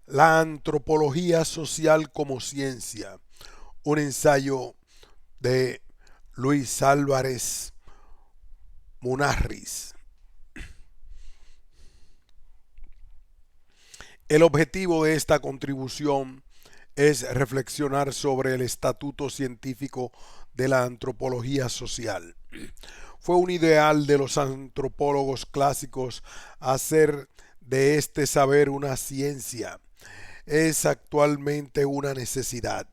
La antropología social como ciencia, un ensayo de Luis Álvarez Munarriz. El objetivo de esta contribución es reflexionar sobre el estatuto científico de la antropología social. Fue un ideal de los antropólogos clásicos hacer de este saber una ciencia. Es actualmente una necesidad.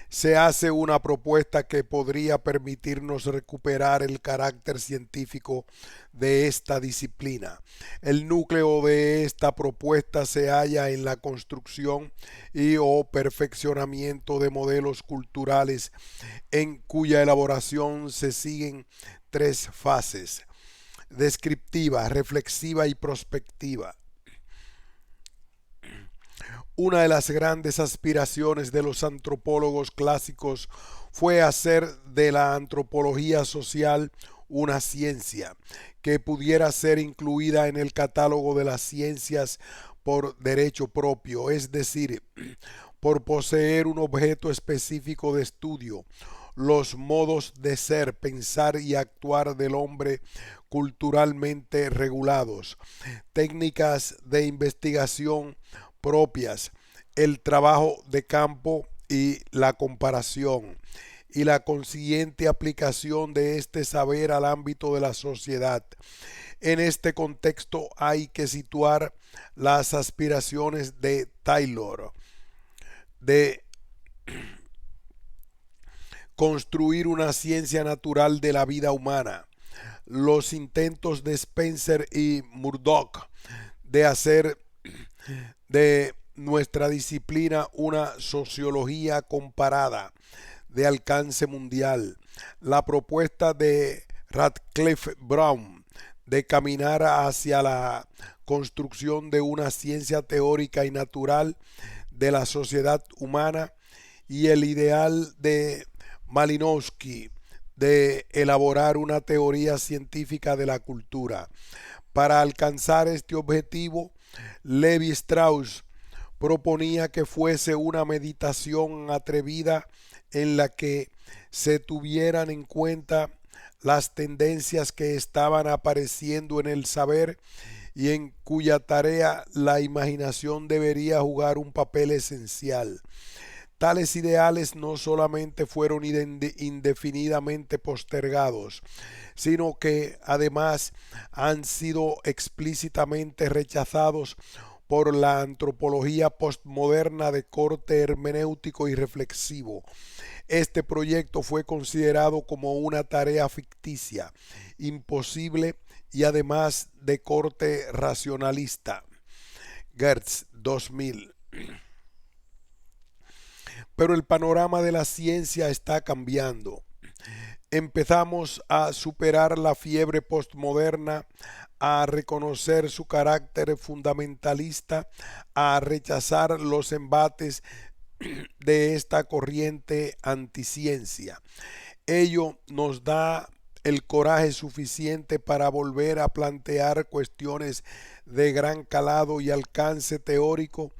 Se hace una propuesta que podría permitirnos recuperar el carácter científico de esta disciplina. El núcleo de esta propuesta se halla en la construcción y o perfeccionamiento de modelos culturales en cuya elaboración se siguen tres fases: descriptiva, reflexiva y prospectiva. Una de las grandes aspiraciones de los antropólogos clásicos fue hacer de la antropología social una ciencia que pudiera ser incluida en el catálogo de las ciencias por derecho propio, es decir, por poseer un objeto específico de estudio, los modos de ser, pensar y actuar del hombre culturalmente regulados, técnicas de investigación propias, el trabajo de campo y la comparación, y la consiguiente aplicación de este saber al ámbito de la sociedad. En este contexto hay que situar las aspiraciones de Taylor de construir una ciencia natural de la vida humana, los intentos de Spencer y Murdoch de hacer de nuestra disciplina una sociología comparada de alcance mundial, la propuesta de Radcliffe Brown de caminar hacia la construcción de una ciencia teórica y natural de la sociedad humana, y el ideal de Malinowski de elaborar una teoría científica de la cultura. Para alcanzar este objetivo, Levi Strauss proponía que fuese una meditación atrevida en la que se tuvieran en cuenta las tendencias que estaban apareciendo en el saber y en cuya tarea la imaginación debería jugar un papel esencial. Tales ideales no solamente fueron indefinidamente postergados, sino que además han sido explícitamente rechazados por la antropología postmoderna de corte hermenéutico y reflexivo. Este proyecto fue considerado como una tarea ficticia, imposible y además de corte racionalista. Gertz 2000. Pero el panorama de la ciencia está cambiando. Empezamos a superar la fiebre postmoderna, a reconocer su carácter fundamentalista, a rechazar los embates de esta corriente anticiencia. Ello nos da el coraje suficiente para volver a plantear cuestiones de gran calado y alcance teórico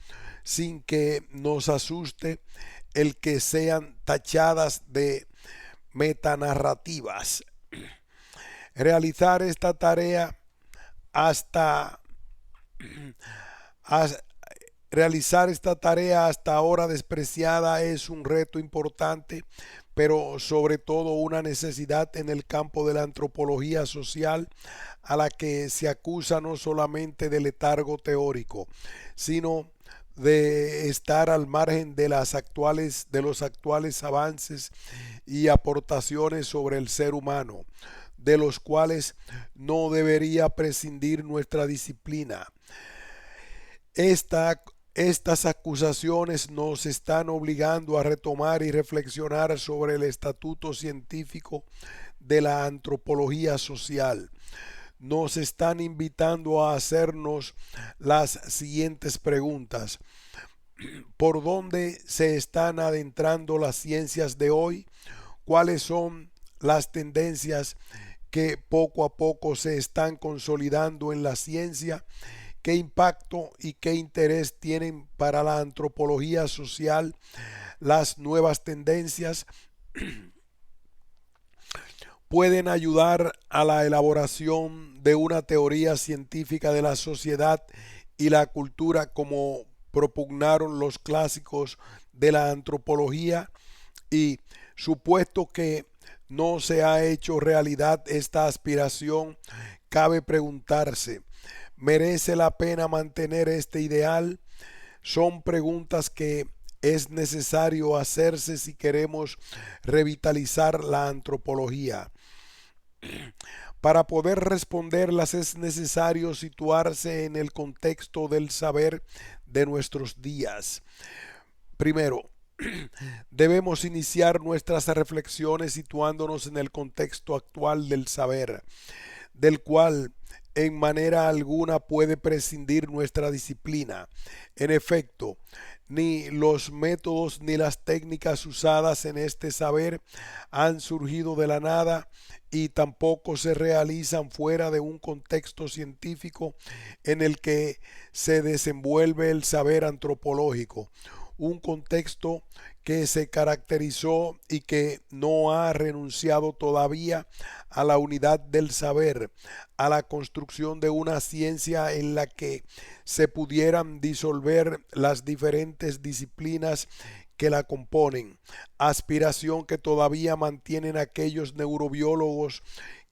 sin que nos asuste el que sean tachadas de metanarrativas. Realizar esta tarea hasta, hasta Realizar esta tarea hasta ahora despreciada es un reto importante, pero sobre todo una necesidad en el campo de la antropología social, a la que se acusa no solamente de letargo teórico, sino de estar al margen de los actuales avances y aportaciones sobre el ser humano, de los cuales no debería prescindir nuestra disciplina. Esta Estas acusaciones nos están obligando a retomar y reflexionar sobre el estatuto científico de la antropología social. Nos están invitando a hacernos las siguientes preguntas: ¿por dónde se están adentrando las ciencias de hoy? ¿Cuáles son las tendencias que poco a poco se están consolidando en la ciencia? ¿Qué impacto y qué interés tienen para la antropología social las nuevas tendencias? Pueden ayudar a la elaboración de una teoría científica de la sociedad y la cultura como propugnaron los clásicos de la antropología, y supuesto que no se ha hecho realidad esta aspiración, cabe preguntarse, ¿merece la pena mantener este ideal? Son preguntas que es necesario hacerse si queremos revitalizar la antropología. Para poder responderlas es necesario situarse en el contexto del saber de nuestros días. Primero, debemos iniciar nuestras reflexiones situándonos en el contexto actual del saber, del cual en manera alguna puede prescindir nuestra disciplina. En efecto, ni los métodos ni las técnicas usadas en este saber han surgido de la nada y tampoco se realizan fuera de un contexto científico en el que se desenvuelve el saber antropológico, un contexto que se caracterizó y que no ha renunciado todavía a la unidad del saber, a la construcción de una ciencia en la que se pudieran disolver las diferentes disciplinas que la componen, aspiración que todavía mantienen aquellos neurobiólogos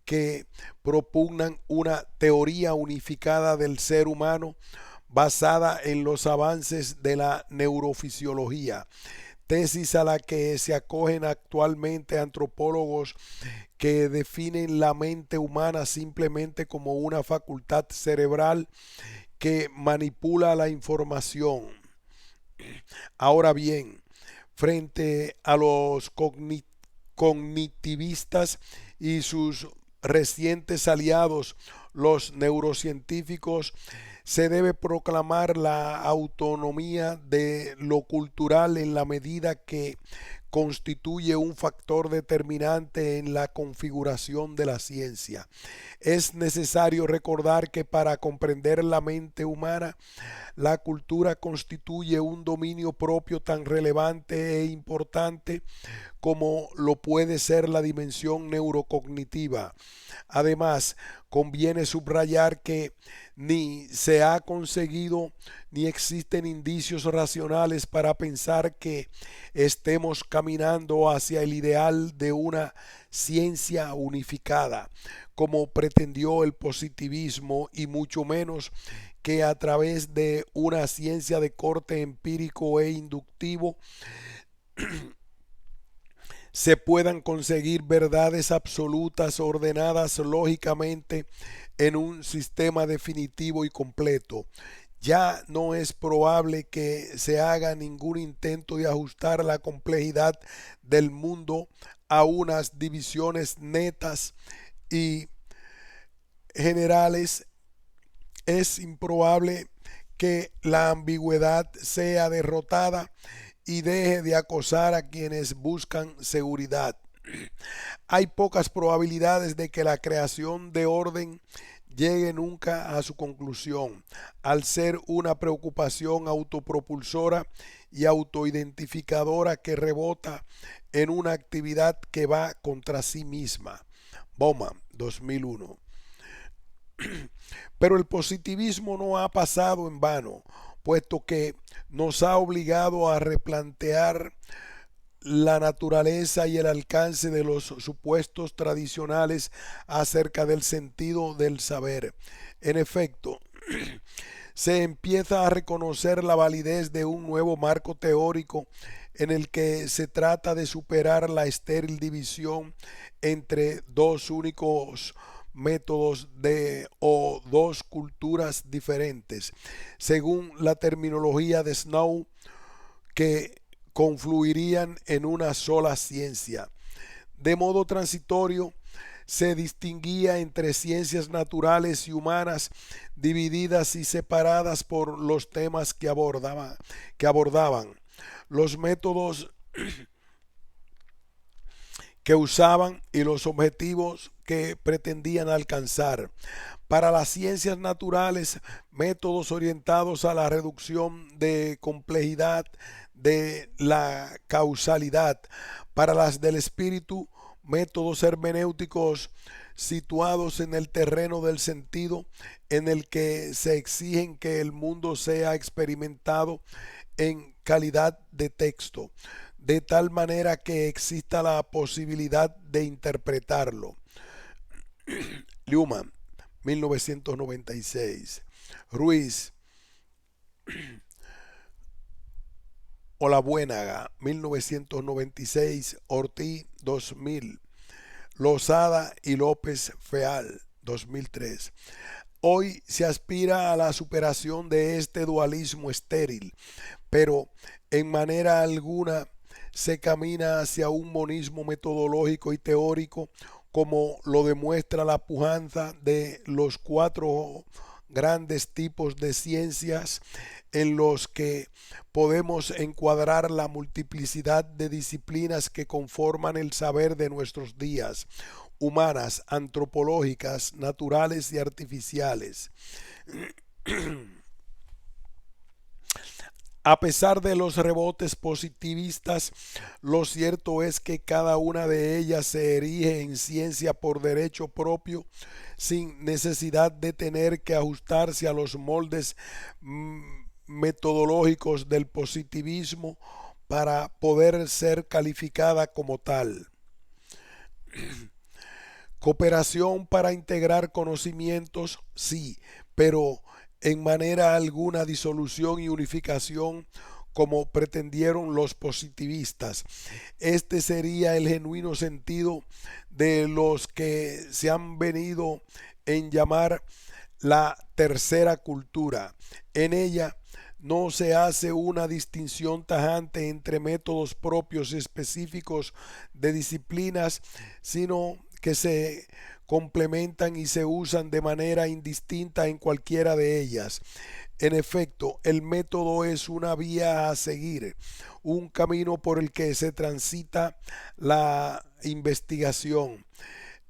que propugnan una teoría unificada del ser humano basada en los avances de la neurofisiología, tesis a la que se acogen actualmente antropólogos que definen la mente humana simplemente como una facultad cerebral que manipula la información. Ahora bien, frente a los cognitivistas y sus recientes aliados, los neurocientíficos, se debe proclamar la autonomía de lo cultural en la medida que constituye un factor determinante en la configuración de la ciencia. Es necesario recordar que para comprender la mente humana, la cultura constituye un dominio propio tan relevante e importante como lo puede ser la dimensión neurocognitiva. Además, conviene subrayar que ni se ha conseguido ni existen indicios racionales para pensar que estemos caminando hacia el ideal de una ciencia unificada, como pretendió el positivismo, y mucho menos que a través de una ciencia de corte empírico e inductivo se puedan conseguir verdades absolutas ordenadas lógicamente en un sistema definitivo y completo. Ya no es probable que se haga ningún intento de ajustar la complejidad del mundo a unas divisiones netas y generales. Es improbable que la ambigüedad sea derrotada y deje de acosar a quienes buscan seguridad. Hay pocas probabilidades de que la creación de orden llegue nunca a su conclusión, al ser una preocupación autopropulsora y autoidentificadora que rebota en una actividad que va contra sí misma. Bauman, 2001. Pero el positivismo no ha pasado en vano, puesto que nos ha obligado a replantear la naturaleza y el alcance de los supuestos tradicionales acerca del sentido del saber. En efecto, se empieza a reconocer la validez de un nuevo marco teórico en el que se trata de superar la estéril división entre dos únicos métodos o dos culturas diferentes, según la terminología de Snow, que confluirían en una sola ciencia. De modo transitorio, se distinguía entre ciencias naturales y humanas divididas y separadas por los temas que abordaban. Los métodos que usaban y los objetivos que pretendían alcanzar. Para las ciencias naturales, métodos orientados a la reducción de complejidad de la causalidad. Para las del espíritu, métodos hermenéuticos situados en el terreno del sentido, en el que se exigen que el mundo sea experimentado en calidad de texto, de tal manera que exista la posibilidad de interpretarlo. Newman, 1996. Ruiz Olabuenaga, 1996. Ortiz, 2000. Lozada y López Feal, 2003. Hoy se aspira a la superación de este dualismo estéril, pero en manera alguna se camina hacia un monismo metodológico y teórico, como lo demuestra la pujanza de los cuatro grandes tipos de ciencias en los que podemos encuadrar la multiplicidad de disciplinas que conforman el saber de nuestros días: humanas, antropológicas, naturales y artificiales. A pesar de los rebotes positivistas, lo cierto es que cada una de ellas se erige en ciencia por derecho propio, sin necesidad de tener que ajustarse a los moldes metodológicos del positivismo para poder ser calificada como tal. Cooperación para integrar conocimientos, sí, pero en manera alguna disolución y unificación como pretendieron los positivistas. Este sería el genuino sentido de los que se han venido en llamar la tercera cultura. En ella no se hace una distinción tajante entre métodos propios y específicos de disciplinas, sino que se complementan y se usan de manera indistinta en cualquiera de ellas. En efecto, el método es una vía a seguir, un camino por el que se transita la investigación.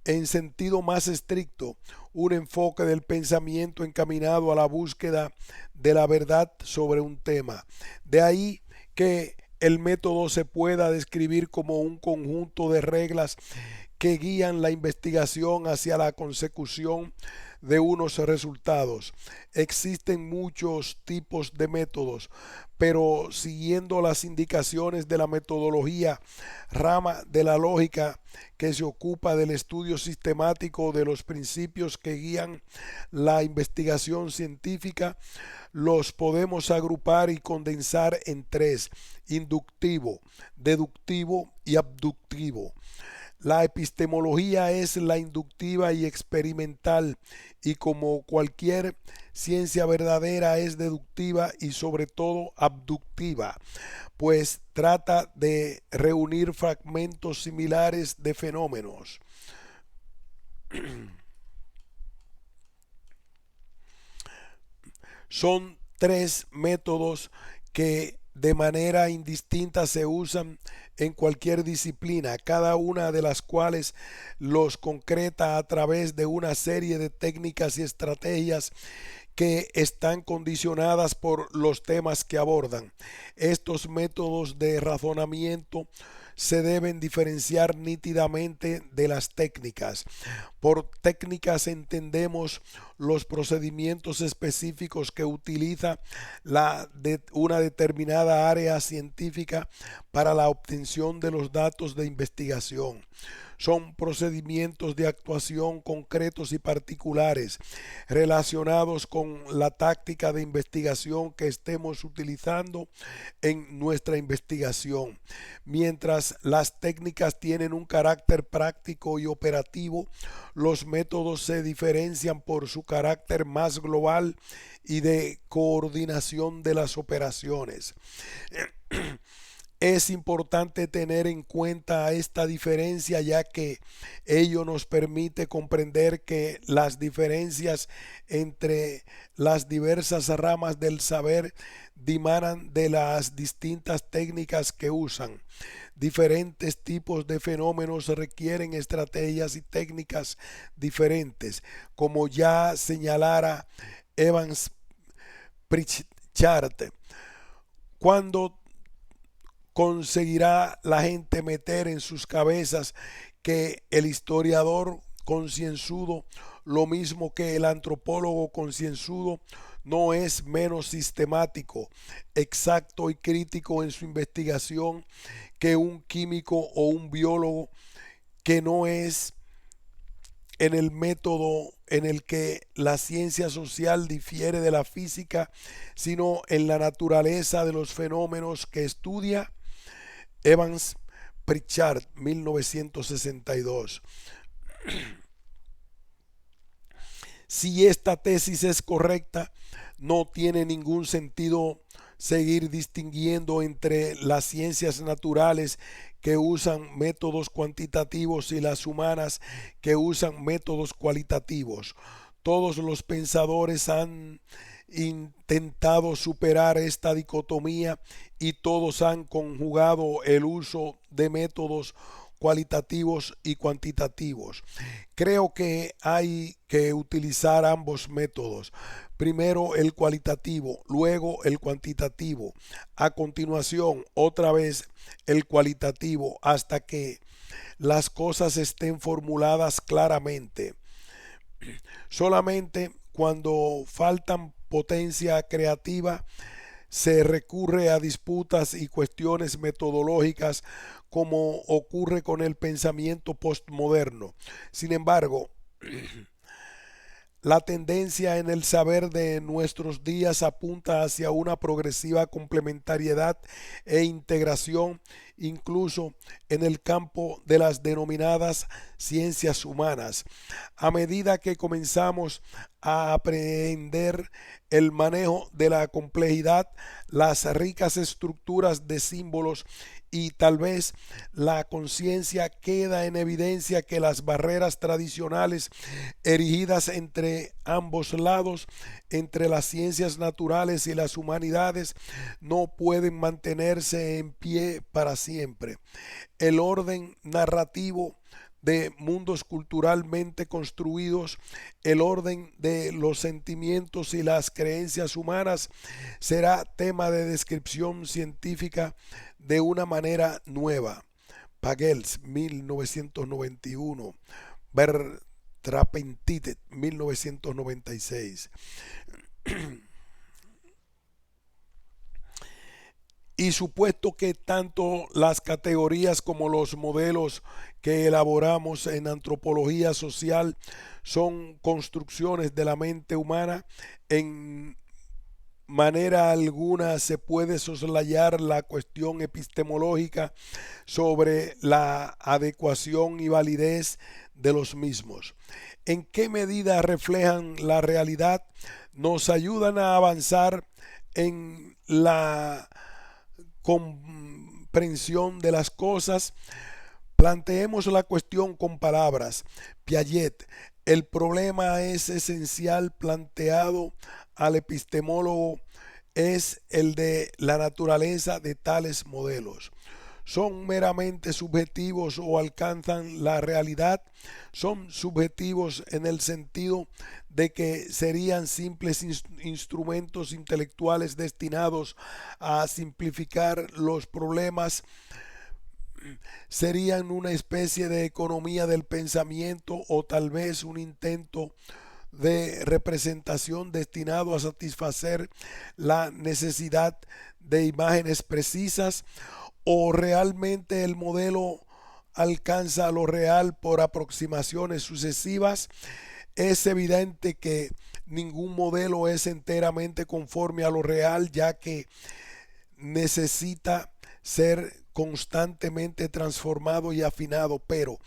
En sentido más estricto, un enfoque del pensamiento encaminado a la búsqueda de la verdad sobre un tema. De ahí que el método se pueda describir como un conjunto de reglas que guían la investigación hacia la consecución de unos resultados. Existen muchos tipos de métodos, pero siguiendo las indicaciones de la metodología, rama de la lógica que se ocupa del estudio sistemático de los principios que guían la investigación científica, los podemos agrupar y condensar en tres: inductivo, deductivo y abductivo. La epistemología es la inductiva y experimental, y como cualquier ciencia verdadera es deductiva y sobre todo abductiva, pues trata de reunir fragmentos similares de fenómenos. Son tres métodos que de manera indistinta se usan en cualquier disciplina, cada una de las cuales los concreta a través de una serie de técnicas y estrategias que están condicionadas por los temas que abordan. Estos métodos de razonamiento se deben diferenciar nítidamente de las técnicas. Por técnicas entendemos los procedimientos específicos que utiliza una determinada área científica para la obtención de los datos de investigación. Son procedimientos de actuación concretos y particulares relacionados con la táctica de investigación que estemos utilizando en nuestra investigación. Mientras las técnicas tienen un carácter práctico y operativo, los métodos se diferencian por su carácter más global y de coordinación de las operaciones. Es importante tener en cuenta esta diferencia, ya que ello nos permite comprender que las diferencias entre las diversas ramas del saber dimanan de las distintas técnicas que usan. Diferentes tipos de fenómenos requieren estrategias y técnicas diferentes, como ya señalara Evans Pritchard. Cuando conseguirá la gente meter en sus cabezas que el historiador concienzudo, lo mismo que el antropólogo concienzudo, no es menos sistemático, exacto y crítico en su investigación que un químico o un biólogo, que no es en el método en el que la ciencia social difiere de la física, sino en la naturaleza de los fenómenos que estudia? Evans Pritchard, 1962. Si esta tesis es correcta, no tiene ningún sentido seguir distinguiendo entre las ciencias naturales, que usan métodos cuantitativos, y las humanas, que usan métodos cualitativos. Todos los pensadores han intentado superar esta dicotomía y todos han conjugado el uso de métodos cualitativos y cuantitativos. Creo que hay que utilizar ambos métodos. Primero el cualitativo, luego el cuantitativo. A continuación, otra vez el cualitativo, hasta que las cosas estén formuladas claramente. Solamente cuando faltan potencia creativa se recurre a disputas y cuestiones metodológicas, como ocurre con el pensamiento postmoderno. Sin embargo, la tendencia en el saber de nuestros días apunta hacia una progresiva complementariedad e integración, incluso en el campo de las denominadas ciencias humanas. A medida que comenzamos a aprender el manejo de la complejidad, las ricas estructuras de símbolos y tal vez la conciencia, queda en evidencia que las barreras tradicionales erigidas entre ambos lados, entre las ciencias naturales y las humanidades, no pueden mantenerse en pie para siempre. El orden narrativo de mundos culturalmente construidos, el orden de los sentimientos y las creencias humanas, será tema de descripción científica de una manera nueva. Pagels, 1991. Bertrappentit, 1996. Y supuesto que tanto las categorías como los modelos que elaboramos en antropología social son construcciones de la mente humana, en manera alguna se puede soslayar la cuestión epistemológica sobre la adecuación y validez de los mismos. ¿En qué medida reflejan la realidad? ¿Nos ayudan a avanzar en la comprensión de las cosas? Planteemos la cuestión con palabras. Piaget: el problema es esencial planteado al epistemólogo es el de la naturaleza de tales modelos. ¿Son meramente subjetivos o alcanzan la realidad? Son subjetivos en el sentido de que serían simples instrumentos intelectuales destinados a simplificar los problemas, serían una especie de economía del pensamiento, o tal vez un intento de representación destinado a satisfacer la necesidad de imágenes precisas, o realmente el modelo alcanza lo real por aproximaciones sucesivas. Es evidente que ningún modelo es enteramente conforme a lo real, ya que necesita ser constantemente transformado y afinado, pero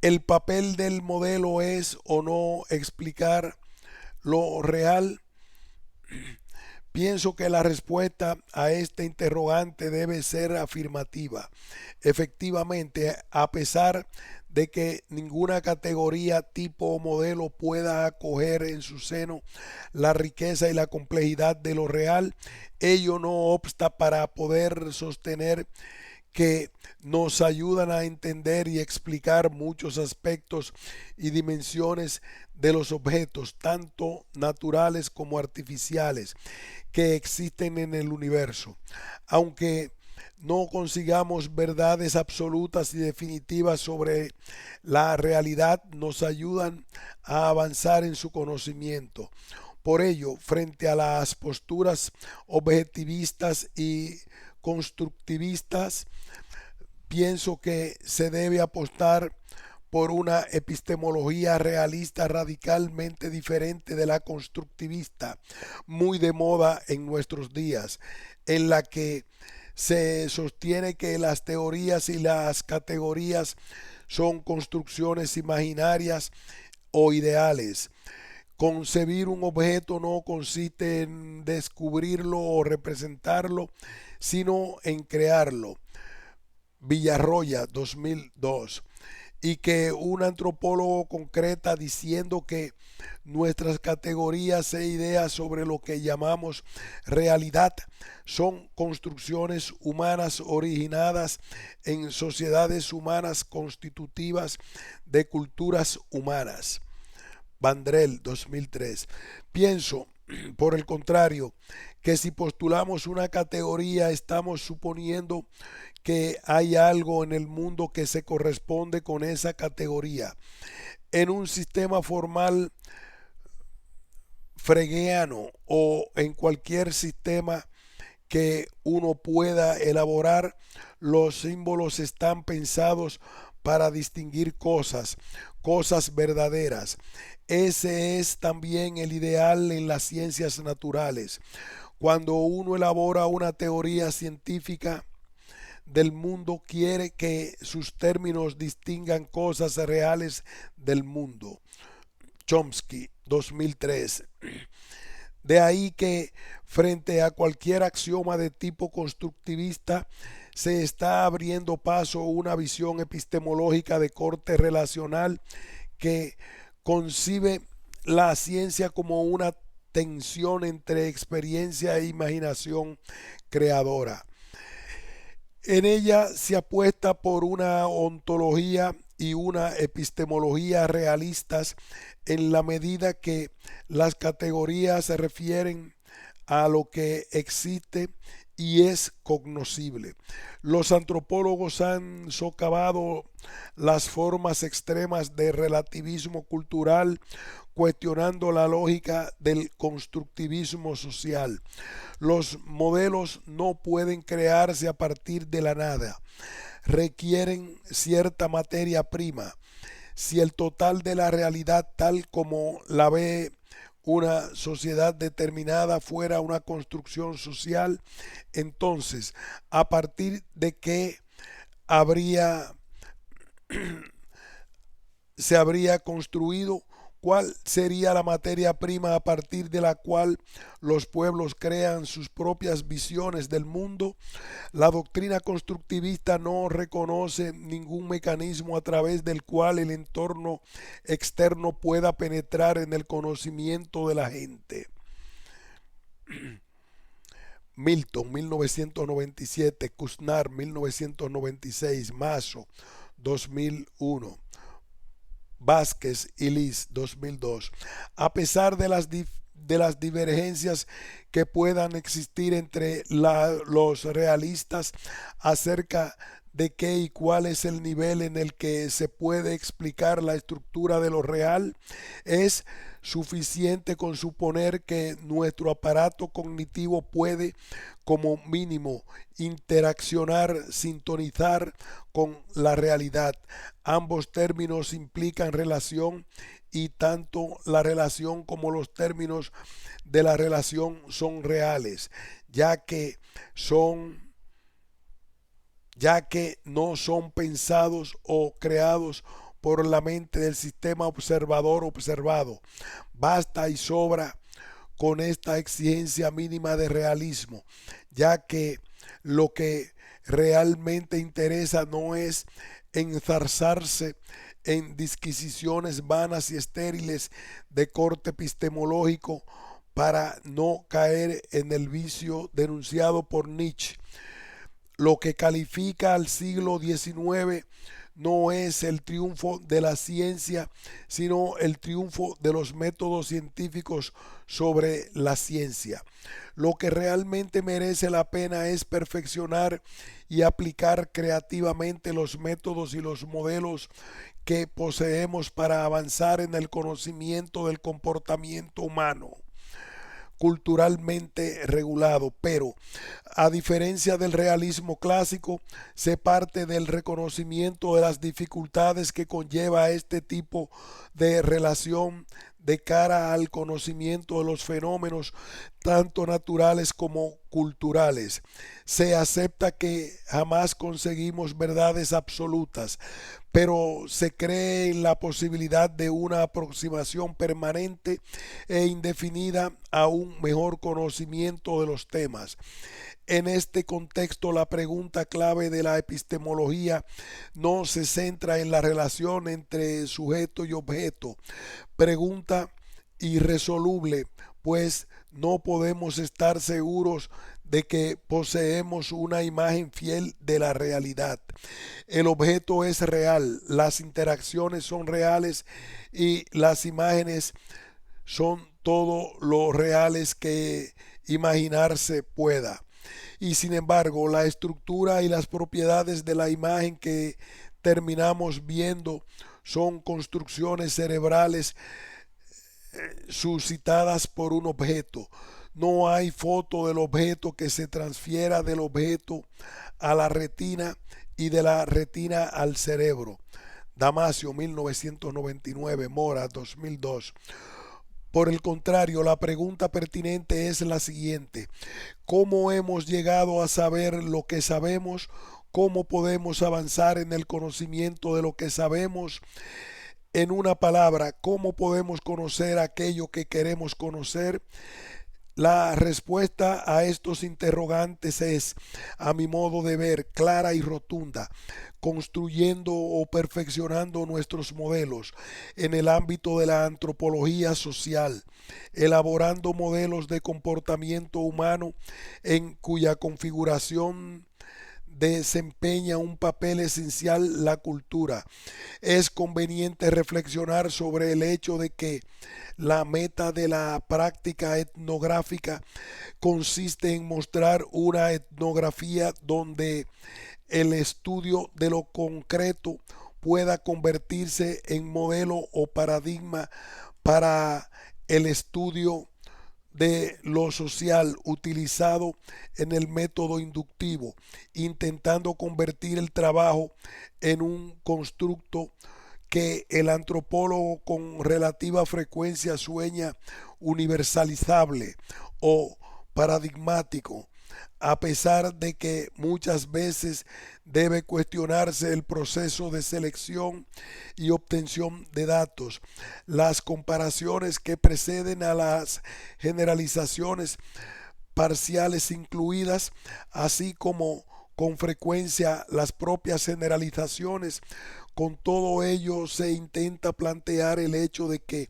el papel del modelo es o no explicar lo real. Pienso que la respuesta a este interrogante debe ser afirmativa. Efectivamente, a pesar de que ninguna categoría, tipo o modelo pueda acoger en su seno la riqueza y la complejidad de lo real, ello no obsta para poder sostener que nos ayudan a entender y explicar muchos aspectos y dimensiones de los objetos, tanto naturales como artificiales, que existen en el universo. Aunque no consigamos verdades absolutas y definitivas sobre la realidad, nos ayudan a avanzar en su conocimiento. Por ello, frente a las posturas objetivistas y constructivistas, pienso que se debe apostar por una epistemología realista radicalmente diferente de la constructivista, muy de moda en nuestros días, en la que se sostiene que las teorías y las categorías son construcciones imaginarias o ideales. Concebir un objeto no consiste en descubrirlo o representarlo, sino en crearlo. Villarroya, 2002. Y que un antropólogo concreta diciendo que nuestras categorías e ideas sobre lo que llamamos realidad son construcciones humanas originadas en sociedades humanas constitutivas de culturas humanas. Vandrell, 2003. Pienso, por el contrario, que si postulamos una categoría estamos suponiendo que hay algo en el mundo que se corresponde con esa categoría. En un sistema formal fregueano o en cualquier sistema que uno pueda elaborar, los símbolos están pensados para distinguir cosas, cosas verdaderas. Ese es también el ideal en las ciencias naturales. Cuando uno elabora una teoría científica del mundo, quiere que sus términos distingan cosas reales del mundo. Chomsky, 2003. De ahí que frente a cualquier axioma de tipo constructivista se está abriendo paso a una visión epistemológica de corte relacional que concibe la ciencia como una tensión entre experiencia e imaginación creadora. En ella se apuesta por una ontología y una epistemología realistas en la medida que las categorías se refieren a lo que existe y es cognoscible. Los antropólogos han socavado las formas extremas de relativismo cultural, cuestionando la lógica del constructivismo social. Los modelos no pueden crearse a partir de la nada, requieren cierta materia prima. Si el total de la realidad tal como la ve una sociedad determinada fuera una construcción social, entonces, ¿a partir de qué habría, se habría construido? ¿Cuál sería la materia prima a partir de la cual los pueblos crean sus propias visiones del mundo? La doctrina constructivista no reconoce ningún mecanismo a través del cual el entorno externo pueda penetrar en el conocimiento de la gente. Milton, 1997, Kushner, 1996, Mazo, 2001. Vázquez y Liz, 2002. A pesar de las divergencias que puedan existir entre los realistas acerca de qué y cuál es el nivel en el que se puede explicar la estructura de lo real, es suficiente con suponer que nuestro aparato cognitivo puede, como mínimo, interaccionar, sintonizar con la realidad. Ambos términos implican relación y tanto la relación como los términos de la relación son reales, ya que no son pensados o creados por la mente del sistema observador observado. Basta y sobra con esta exigencia mínima de realismo, ya que lo que realmente interesa no es enzarzarse en disquisiciones vanas y estériles de corte epistemológico para no caer en el vicio denunciado por Nietzsche. Lo que califica al siglo XIX no es el triunfo de la ciencia, sino el triunfo de los métodos científicos sobre la ciencia. Lo que realmente merece la pena es perfeccionar y aplicar creativamente los métodos y los modelos que poseemos para avanzar en el conocimiento del comportamiento humano culturalmente regulado, pero a diferencia del realismo clásico, se parte del reconocimiento de las dificultades que conlleva este tipo de relación de cara al conocimiento de los fenómenos tanto naturales como culturales. Se acepta que jamás conseguimos verdades absolutas, pero se cree en la posibilidad de una aproximación permanente e indefinida a un mejor conocimiento de los temas. En este contexto, la pregunta clave de la epistemología no se centra en la relación entre sujeto y objeto, pregunta irresoluble, pues no podemos estar seguros de que poseemos una imagen fiel de la realidad. El objeto es real, las interacciones son reales y las imágenes son todo lo reales que imaginarse pueda. Y sin embargo, la estructura y las propiedades de la imagen que terminamos viendo son construcciones cerebrales suscitadas por un objeto. No hay foto del objeto que se transfiera del objeto a la retina y de la retina al cerebro. Damasio 1999, Mora 2002. Por el contrario, la pregunta pertinente es la siguiente: ¿cómo hemos llegado a saber lo que sabemos? ¿Cómo podemos avanzar en el conocimiento de lo que sabemos? En una palabra, ¿cómo podemos conocer aquello que queremos conocer? La respuesta a estos interrogantes es, a mi modo de ver, clara y rotunda, construyendo o perfeccionando nuestros modelos en el ámbito de la antropología social, elaborando modelos de comportamiento humano en cuya configuración desempeña un papel esencial la cultura. Es conveniente reflexionar sobre el hecho de que la meta de la práctica etnográfica consiste en mostrar una etnografía donde el estudio de lo concreto pueda convertirse en modelo o paradigma para el estudio de lo social utilizado en el método inductivo, intentando convertir el trabajo en un constructo que el antropólogo con relativa frecuencia sueña universalizable o paradigmático, a pesar de que muchas veces debe cuestionarse el proceso de selección y obtención de datos. Las comparaciones que preceden a las generalizaciones parciales incluidas, así como con frecuencia las propias generalizaciones. Con todo ello se intenta plantear el hecho de que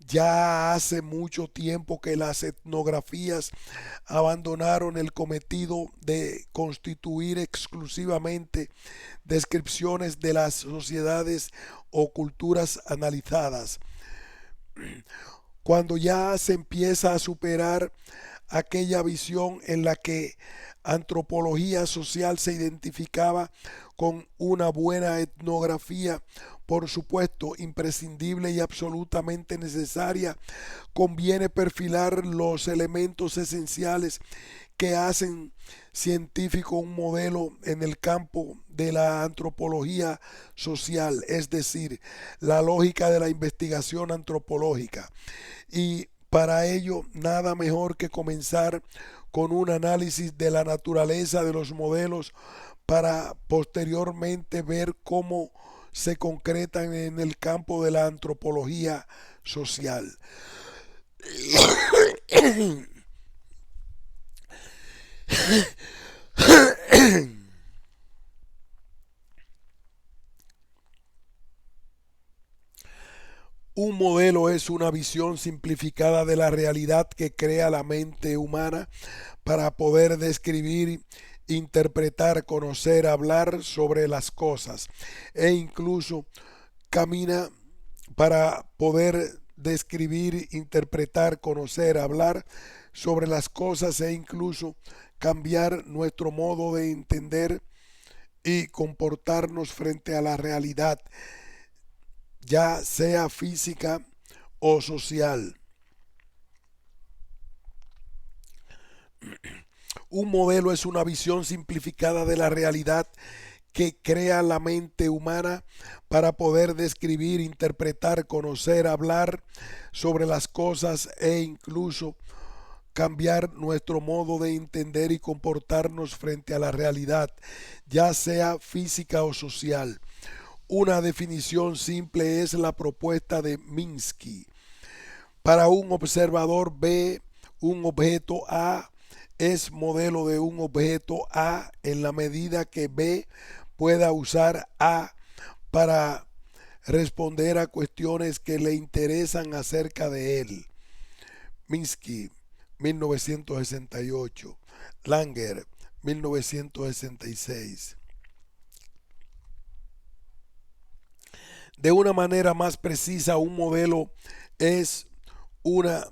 ya hace mucho tiempo que las etnografías abandonaron el cometido de constituir exclusivamente descripciones de las sociedades o culturas analizadas. Cuando ya se empieza a superar aquella visión en la que antropología social se identificaba con una buena etnografía, por supuesto imprescindible y absolutamente necesaria, conviene perfilar los elementos esenciales que hacen científico un modelo en el campo de la antropología social, es decir, la lógica de la investigación antropológica. Y para ello, nada mejor que comenzar con un análisis de la naturaleza de los modelos para posteriormente ver cómo se concretan en el campo de la antropología social. Un modelo es una visión simplificada de la realidad que crea la mente humana para poder describir, interpretar, conocer, hablar sobre las cosas e incluso camina para poder describir, interpretar, conocer, hablar sobre las cosas e incluso cambiar nuestro modo de entender y comportarnos frente a la realidad, ya sea física o social. Un modelo es una visión simplificada de la realidad que crea la mente humana para poder describir, interpretar, conocer, hablar sobre las cosas e incluso cambiar nuestro modo de entender y comportarnos frente a la realidad, ya sea física o social. Una definición simple es la propuesta de Minsky. Para un observador B, un objeto A es modelo de un objeto A en la medida que B pueda usar A para responder a cuestiones que le interesan acerca de él. Minsky, 1968. Langer, 1966. De una manera más precisa, un modelo es una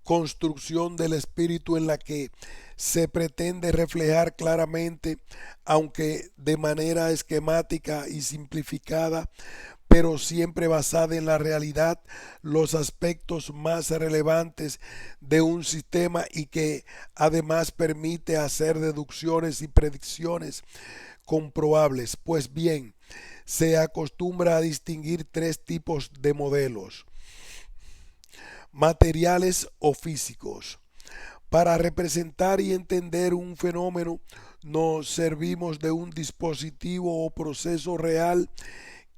construcción del espíritu en la que se pretende reflejar claramente, aunque de manera esquemática y simplificada, pero siempre basada en la realidad, los aspectos más relevantes de un sistema y que además permite hacer deducciones y predicciones comprobables. Pues bien, se acostumbra a distinguir tres tipos de modelos: materiales o físicos. Para representar y entender un fenómeno, nos servimos de un dispositivo o proceso real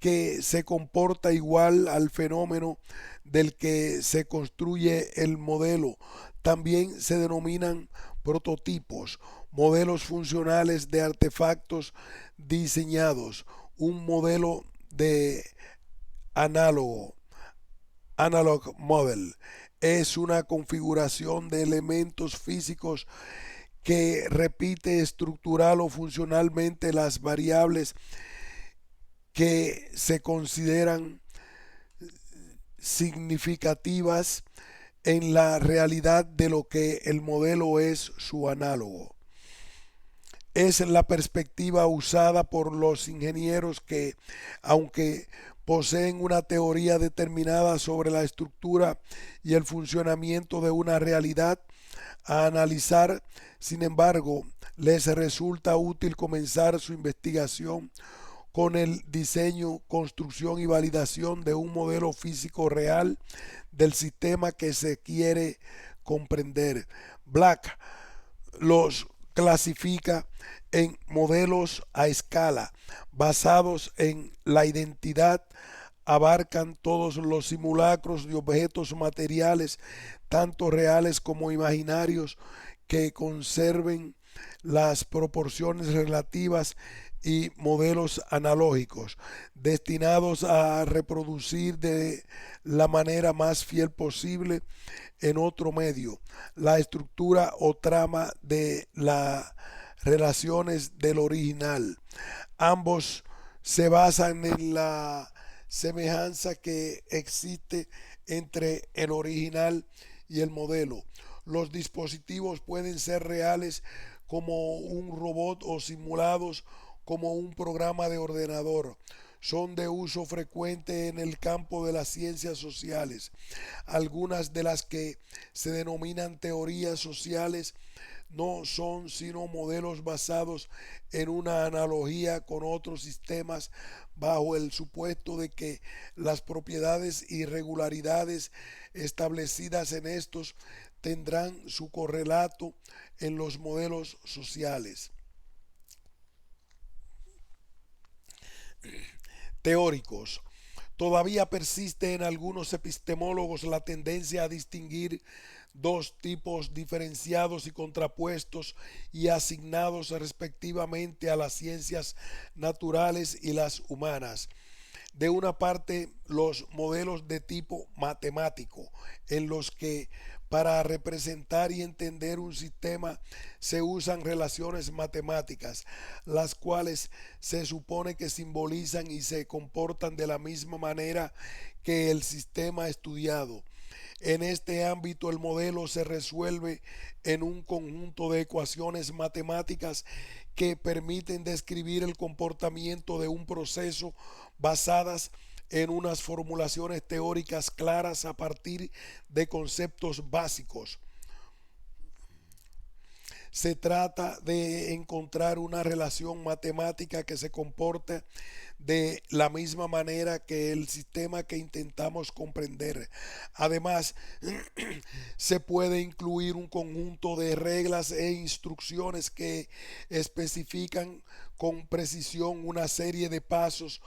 que se comporta igual al fenómeno del que se construye el modelo. También se denominan prototipos, modelos funcionales de artefactos diseñados. Un modelo de análogo, analog model, es una configuración de elementos físicos que repite estructural o funcionalmente las variables que se consideran significativas en la realidad de lo que el modelo es su análogo. Es la perspectiva usada por los ingenieros que, aunque poseen una teoría determinada sobre la estructura y el funcionamiento de una realidad a analizar, sin embargo, les resulta útil comenzar su investigación con el diseño, construcción y validación de un modelo físico real del sistema que se quiere comprender. Black los clasifica en modelos a escala, basados en la identidad, abarcan todos los simulacros de objetos materiales, tanto reales como imaginarios, que conserven las proporciones relativas, y modelos analógicos destinados a reproducir de la manera más fiel posible en otro medio la estructura o trama de las relaciones del original. Ambos se basan en la semejanza que existe entre el original y el modelo. Los dispositivos pueden ser reales como un robot o simulados como un programa de ordenador. Son de uso frecuente en el campo de las ciencias sociales. Algunas de las que se denominan teorías sociales no son sino modelos basados en una analogía con otros sistemas bajo el supuesto de que las propiedades y regularidades establecidas en estos tendrán su correlato en los modelos sociales. Teóricos. Todavía persiste en algunos epistemólogos la tendencia a distinguir dos tipos diferenciados y contrapuestos y asignados respectivamente a las ciencias naturales y las humanas. De una parte, los modelos de tipo matemático, en los que para representar y entender un sistema se usan relaciones matemáticas, las cuales se supone que simbolizan y se comportan de la misma manera que el sistema estudiado. En este ámbito el modelo se resuelve en un conjunto de ecuaciones matemáticas que permiten describir el comportamiento de un proceso basadas en unas formulaciones teóricas claras a partir de conceptos básicos. Se trata de encontrar una relación matemática que se comporte de la misma manera que el sistema que intentamos comprender. Además, se puede incluir un conjunto de reglas e instrucciones que especifican con precisión una serie de pasos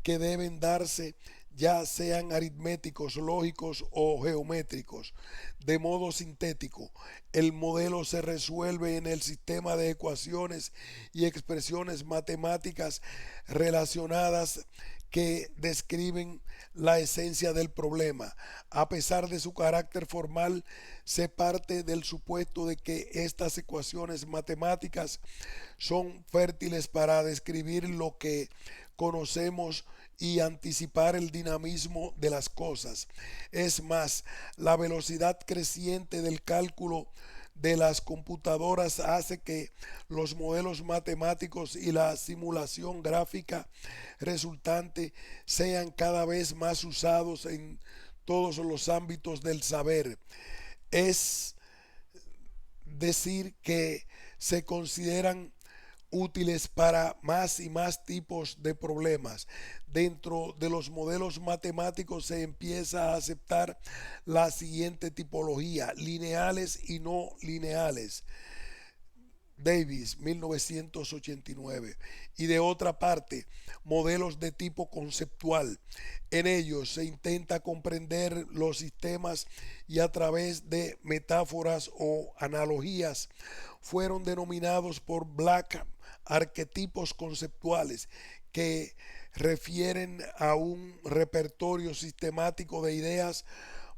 que deben darse, ya sean aritméticos, lógicos o geométricos. De modo sintético, el modelo se resuelve en el sistema de ecuaciones y expresiones matemáticas relacionadas que describen la esencia del problema. A pesar de su carácter formal, se parte del supuesto de que estas ecuaciones matemáticas son fértiles para describir lo que conocemos y anticipar el dinamismo de las cosas. Es más, la velocidad creciente del cálculo de las computadoras hace que los modelos matemáticos y la simulación gráfica resultante sean cada vez más usados en todos los ámbitos del saber. Es decir, que se consideran útiles para más y más tipos de problemas. Dentro de los modelos matemáticos se empieza a aceptar la siguiente tipología: lineales y no lineales. Davis, 1989. Y de otra parte, modelos de tipo conceptual. En ellos se intenta comprender los sistemas y a través de metáforas o analogías. Fueron denominados por Black arquetipos conceptuales, que refieren a un repertorio sistemático de ideas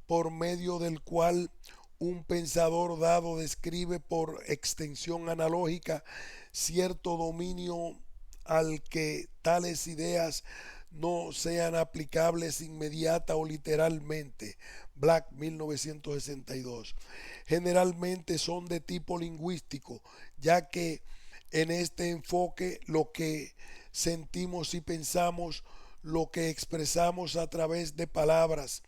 por medio del cual un pensador dado describe por extensión analógica cierto dominio al que tales ideas no sean aplicables inmediata o literalmente. Black, 1962. Generalmente son de tipo lingüístico, ya que en este enfoque lo que sentimos y pensamos, lo que expresamos a través de palabras,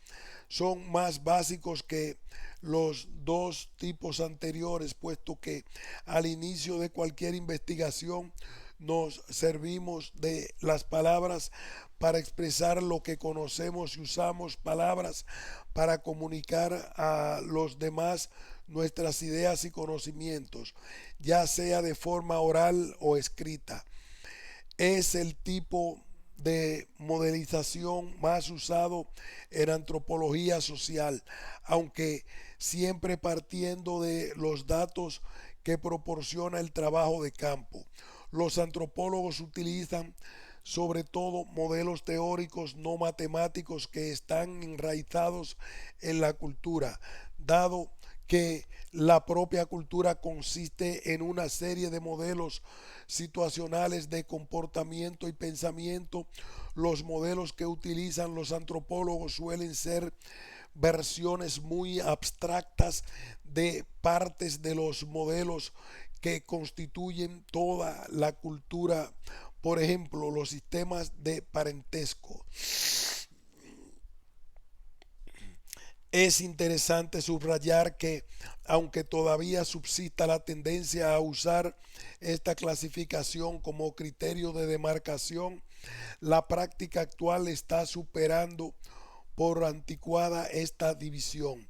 son más básicos que los dos tipos anteriores, puesto que al inicio de cualquier investigación nos servimos de las palabras para expresar lo que conocemos y usamos palabras para comunicar a los demás nuestras ideas y conocimientos, ya sea de forma oral o escrita. Es el tipo de modelización más usado en antropología social, aunque siempre partiendo de los datos que proporciona el trabajo de campo. Los antropólogos utilizan sobre todo modelos teóricos no matemáticos que están enraizados en la cultura, dado que la propia cultura consiste en una serie de modelos situacionales de comportamiento y pensamiento. Los modelos que utilizan los antropólogos suelen ser versiones muy abstractas de partes de los modelos que constituyen toda la cultura. Por ejemplo, los sistemas de parentesco. Es interesante subrayar que, aunque todavía subsista la tendencia a usar esta clasificación como criterio de demarcación, la práctica actual está superando por anticuada esta división.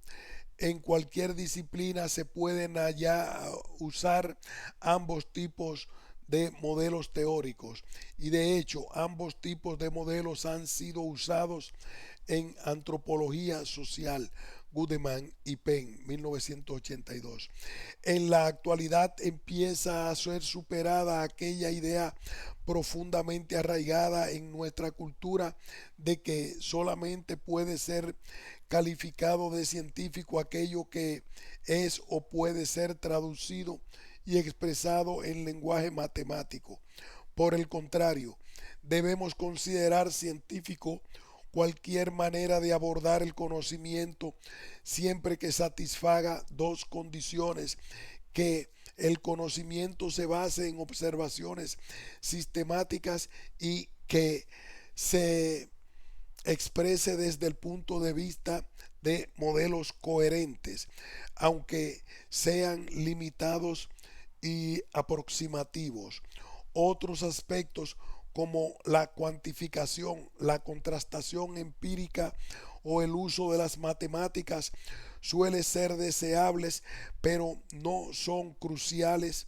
En cualquier disciplina se pueden allá usar ambos tipos de modelos teóricos, y de hecho ambos tipos de modelos han sido usados en antropología social. Goodman y Penn, 1982. En la actualidad empieza a ser superada aquella idea profundamente arraigada en nuestra cultura de que solamente puede ser calificado de científico aquello que es o puede ser traducido y expresado en lenguaje matemático. Por el contrario, debemos considerar científico cualquier manera de abordar el conocimiento siempre que satisfaga dos condiciones: que el conocimiento se base en observaciones sistemáticas y que se exprese desde el punto de vista de modelos coherentes, aunque sean limitados y aproximativos. Otros aspectos como la cuantificación, la contrastación empírica o el uso de las matemáticas suelen ser deseables, pero no son cruciales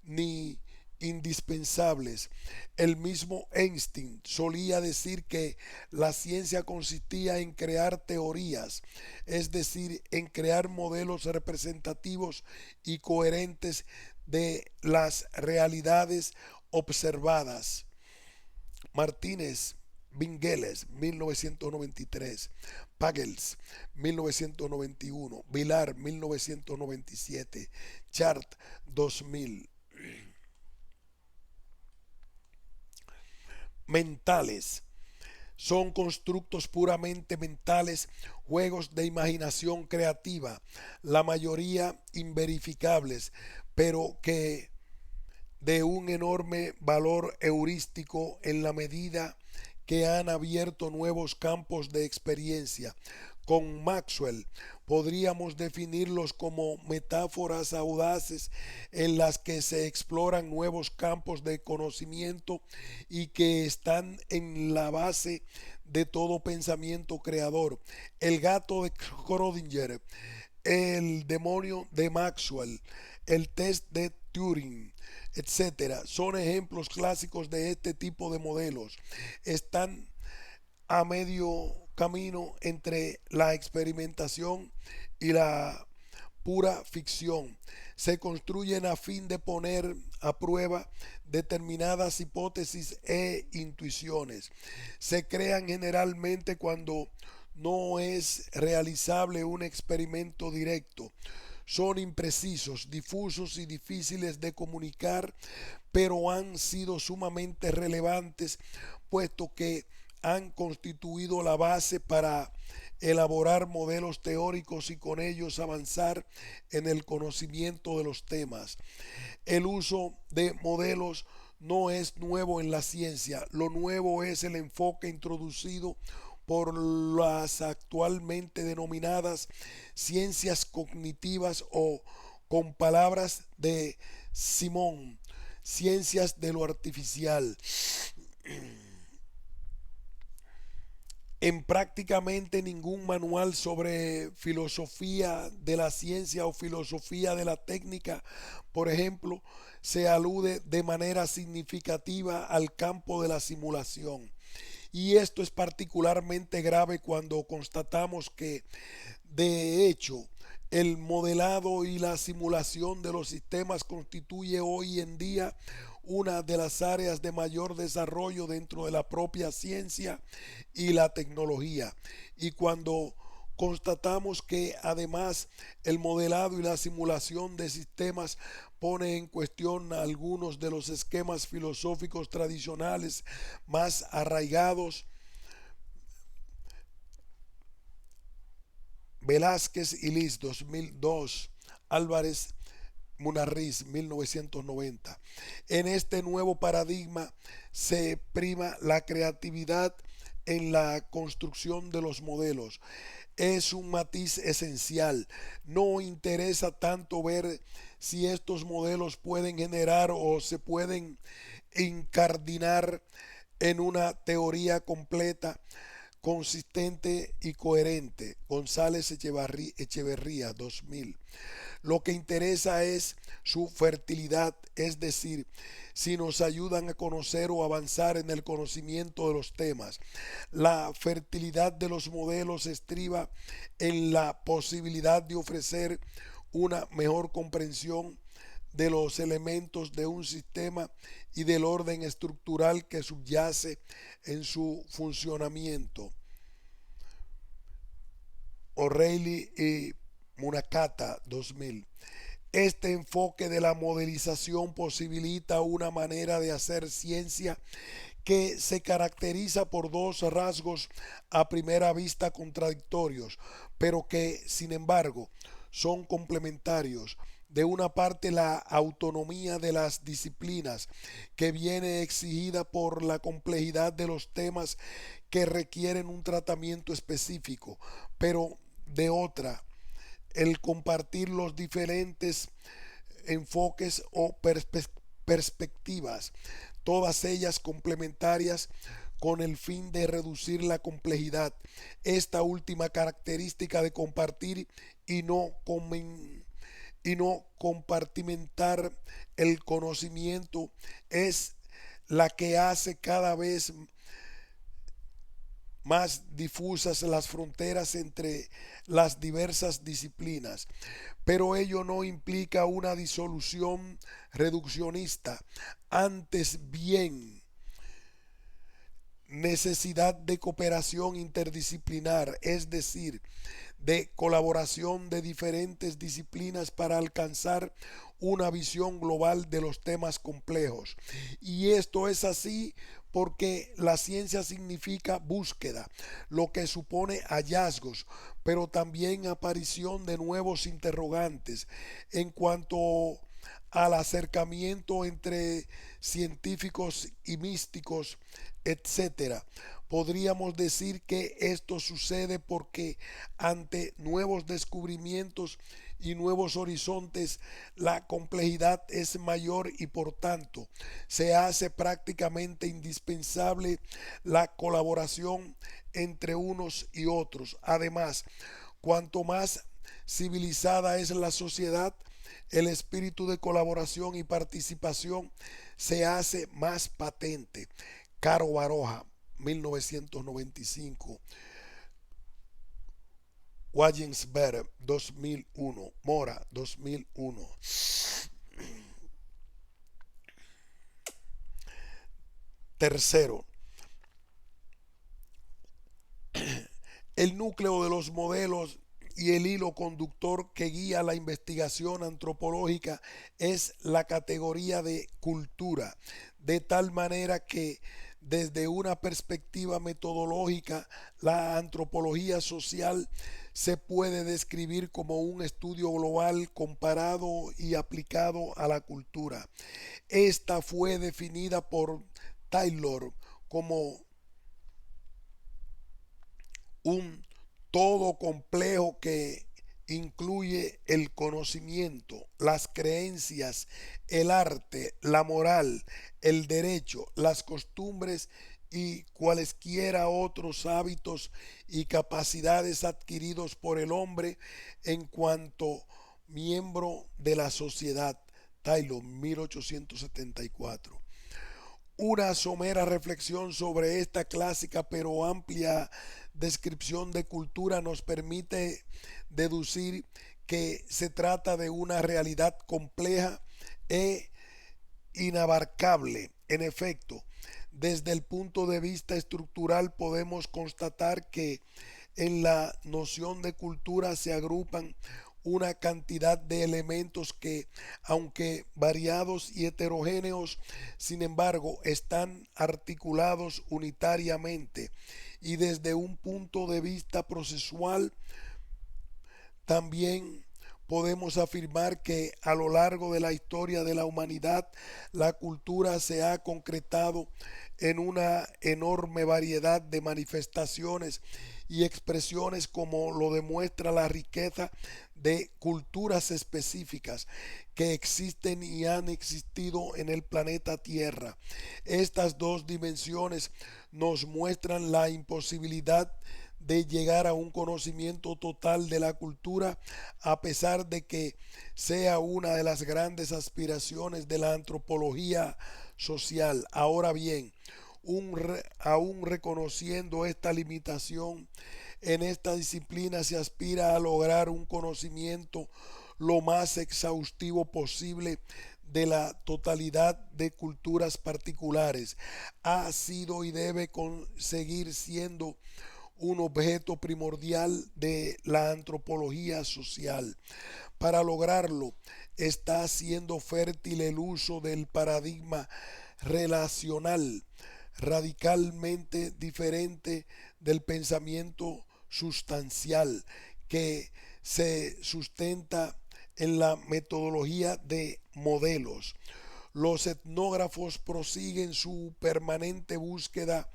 ni indispensables. El mismo Einstein solía decir que la ciencia consistía en crear teorías, es decir, en crear modelos representativos y coherentes de las realidades observadas. Martínez Vingeles, 1993, Pagels, 1991, Vilar, 1997, Chart, 2000. Mentales. Son constructos puramente mentales, juegos de imaginación creativa, la mayoría inverificables, pero que de un enorme valor heurístico en la medida que han abierto nuevos campos de experiencia. Con Maxwell podríamos definirlos como metáforas audaces en las que se exploran nuevos campos de conocimiento y que están en la base de todo pensamiento creador. El gato de Schrödinger, el demonio de Maxwell, el test de Turing, etcétera, son ejemplos clásicos de este tipo de modelos. Están a medio camino entre la experimentación y la pura ficción. Se construyen a fin de poner a prueba determinadas hipótesis e intuiciones. Se crean generalmente cuando no es realizable un experimento directo. Son imprecisos, difusos y difíciles de comunicar, pero han sido sumamente relevantes, puesto que han constituido la base para elaborar modelos teóricos y con ellos avanzar en el conocimiento de los temas. El uso de modelos no es nuevo en la ciencia, lo nuevo es el enfoque introducido por las actualmente denominadas ciencias cognitivas o, con palabras de Simón, ciencias de lo artificial. En prácticamente ningún manual sobre filosofía de la ciencia o filosofía de la técnica, por ejemplo, se alude de manera significativa al campo de la simulación. Y esto es particularmente grave cuando constatamos que, de hecho, el modelado y la simulación de los sistemas constituye hoy en día una de las áreas de mayor desarrollo dentro de la propia ciencia y la tecnología. Y cuando constatamos que además el modelado y la simulación de sistemas pone en cuestión algunos de los esquemas filosóficos tradicionales más arraigados. Velázquez y Lis, 2002, Álvarez Munarriz, 1990. En este nuevo paradigma se prima la creatividad en la construcción de los modelos. Es un matiz esencial. No interesa tanto ver si estos modelos pueden generar o se pueden incardinar en una teoría completa, consistente y coherente. González Echeverría, 2000. Lo que interesa es su fertilidad, es decir, si nos ayudan a conocer o avanzar en el conocimiento de los temas. La fertilidad de los modelos estriba en la posibilidad de ofrecer una mejor comprensión de los elementos de un sistema y del orden estructural que subyace en su funcionamiento. O'Reilly y Munakata 2000. Este enfoque de la modelización posibilita una manera de hacer ciencia que se caracteriza por dos rasgos a primera vista contradictorios, pero que, sin embargo, son complementarios. De una parte, la autonomía de las disciplinas, que viene exigida por la complejidad de los temas que requieren un tratamiento específico, pero de otra, el compartir los diferentes enfoques o perspectivas, todas ellas complementarias con el fin de reducir la complejidad. Esta última característica de compartir y no compartimentar el conocimiento es la que hace cada vez más difusas las fronteras entre las diversas disciplinas, pero ello no implica una disolución reduccionista, antes bien necesidad de cooperación interdisciplinar, es decir, de colaboración de diferentes disciplinas para alcanzar una visión global de los temas complejos. Y esto es así porque la ciencia significa búsqueda, lo que supone hallazgos, pero también aparición de nuevos interrogantes en cuanto al acercamiento entre científicos y místicos, etcétera. Podríamos decir que esto sucede porque ante nuevos descubrimientos y nuevos horizontes la complejidad es mayor y por tanto se hace prácticamente indispensable la colaboración entre unos y otros. Además, cuanto más civilizada es la sociedad, el espíritu de colaboración y participación se hace más patente. Caro Baroja, 1995. Wagensberg, 2001. Mora, 2001. Tercero, el núcleo de los modelos y el hilo conductor que guía la investigación antropológica es la categoría de cultura, de tal manera que desde una perspectiva metodológica la antropología social se puede describir como un estudio global comparado y aplicado a la cultura. Esta fue definida por Taylor como un todo complejo que incluye el conocimiento, las creencias, el arte, la moral, el derecho, las costumbres y cualesquiera otros hábitos y capacidades adquiridos por el hombre en cuanto miembro de la sociedad. Taylor, 1874. Una somera reflexión sobre esta clásica pero amplia descripción de cultura nos permite deducir que se trata de una realidad compleja e inabarcable. En efecto, desde el punto de vista estructural podemos constatar que en la noción de cultura se agrupan una cantidad de elementos que, aunque variados y heterogéneos, sin embargo, están articulados unitariamente y desde un punto de vista procesual también podemos afirmar que a lo largo de la historia de la humanidad la cultura se ha concretado en una enorme variedad de manifestaciones y expresiones, como lo demuestra la riqueza de culturas específicas que existen y han existido en el planeta Tierra. Estas dos dimensiones nos muestran la imposibilidad de llegar a un conocimiento total de la cultura, a pesar de que sea una de las grandes aspiraciones de la antropología social. Ahora bien, aún reconociendo esta limitación, en esta disciplina se aspira a lograr un conocimiento lo más exhaustivo posible de la totalidad de culturas particulares. Ha sido y debe seguir siendo un objeto primordial de la antropología social. Para lograrlo, está siendo fértil el uso del paradigma relacional, radicalmente diferente del pensamiento sustancial, que se sustenta en la metodología de modelos. Los etnógrafos prosiguen su permanente búsqueda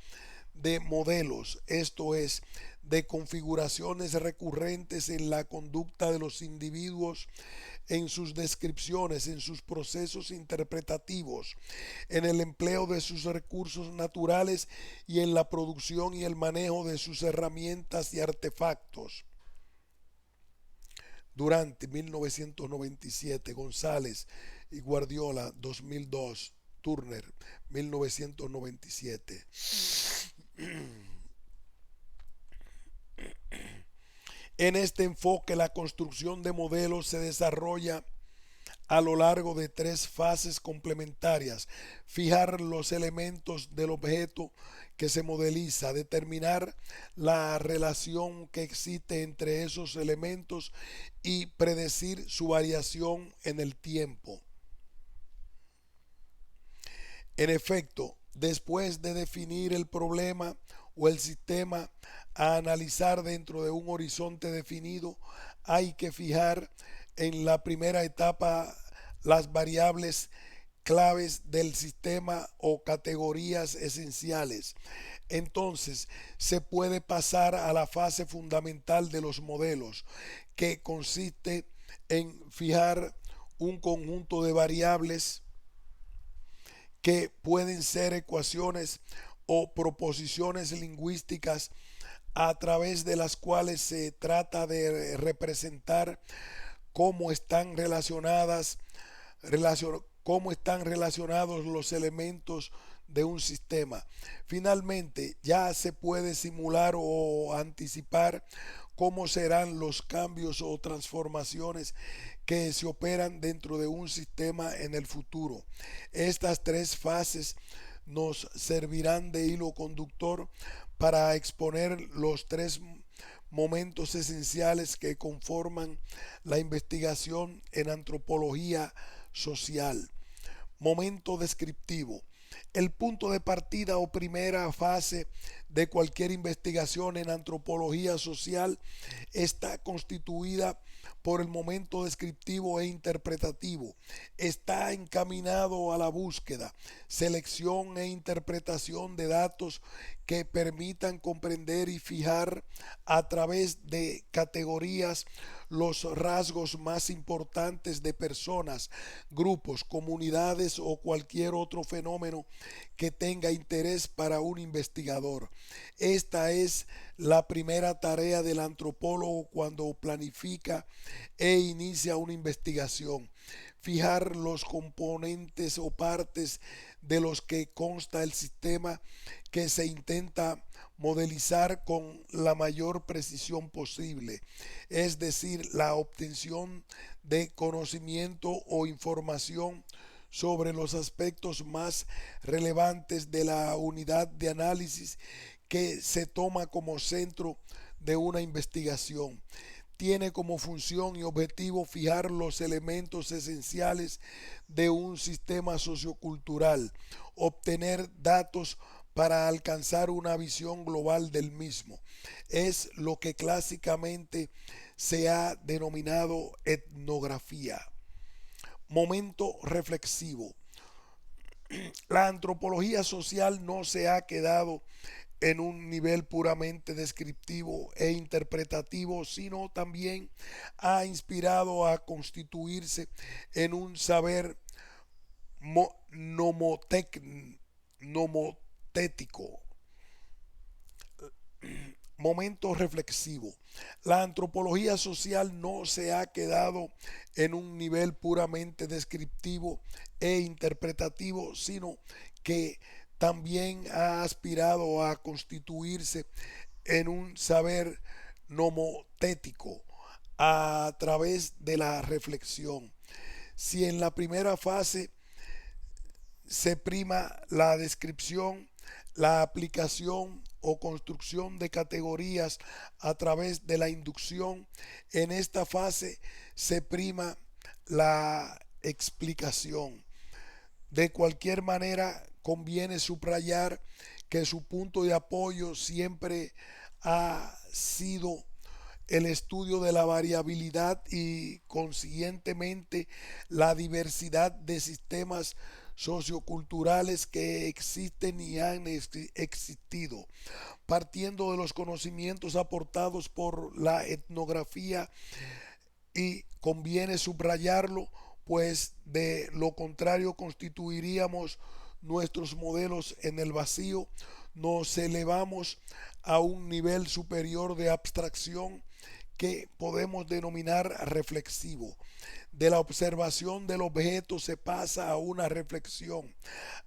de modelos, esto es, de configuraciones recurrentes en la conducta de los individuos, en sus descripciones, en sus procesos interpretativos, en el empleo de sus recursos naturales y en la producción y el manejo de sus herramientas y artefactos. Durante 1997, González y Guardiola, 2002, Turner, 1997. En este enfoque, la construcción de modelos se desarrolla a lo largo de tres fases complementarias: fijar los elementos del objeto que se modeliza, determinar la relación que existe entre esos elementos y predecir su variación en el tiempo. En efecto, después de definir el problema o el sistema a analizar dentro de un horizonte definido, hay que fijar en la primera etapa las variables claves del sistema o categorías esenciales. Entonces se puede pasar a la fase fundamental de los modelos, que consiste en fijar un conjunto de variables que pueden ser ecuaciones o proposiciones lingüísticas, a través de las cuales se trata de representar cómo están cómo están relacionados los elementos de un sistema. Finalmente, ya se puede simular o anticipar cómo serán los cambios o transformaciones que se operan dentro de un sistema en el futuro. Estas tres fases nos servirán de hilo conductor para exponer los tres momentos esenciales que conforman la investigación en antropología social. Momento descriptivo. El punto de partida o primera fase de cualquier investigación en antropología social está constituida por el momento descriptivo e interpretativo. Está encaminado a la búsqueda, selección e interpretación de datos que permitan comprender y fijar a través de categorías los rasgos más importantes de personas, grupos, comunidades o cualquier otro fenómeno que tenga interés para un investigador. Esta es la primera tarea del antropólogo cuando planifica e inicia una investigación: fijar los componentes o partes de los que consta el sistema que se intenta modelizar con la mayor precisión posible, es decir, la obtención de conocimiento o información sobre los aspectos más relevantes de la unidad de análisis que se toma como centro de una investigación. Tiene como función y objetivo fijar los elementos esenciales de un sistema sociocultural, obtener datos para alcanzar una visión global del mismo. Es lo que clásicamente se ha denominado etnografía. Momento reflexivo. La antropología social no se ha quedado en un nivel puramente descriptivo e interpretativo, sino también ha inspirado a constituirse en un saber nomotético, Momento reflexivo. La antropología social no se ha quedado en un nivel puramente descriptivo e interpretativo, sino que también ha aspirado a constituirse en un saber nomotético a través de la reflexión. Si en la primera fase se prima la descripción, la aplicación o construcción de categorías a través de la inducción, en esta fase se prima la explicación. De cualquier manera, conviene subrayar que su punto de apoyo siempre ha sido el estudio de la variabilidad y consiguientemente la diversidad de sistemas socioculturales que existen y han existido, partiendo de los conocimientos aportados por la etnografía, y conviene subrayarlo, pues de lo contrario constituiríamos nuestros modelos en el vacío, nos elevamos a un nivel superior de abstracción que podemos denominar reflexivo. De la observación del objeto se pasa a una reflexión,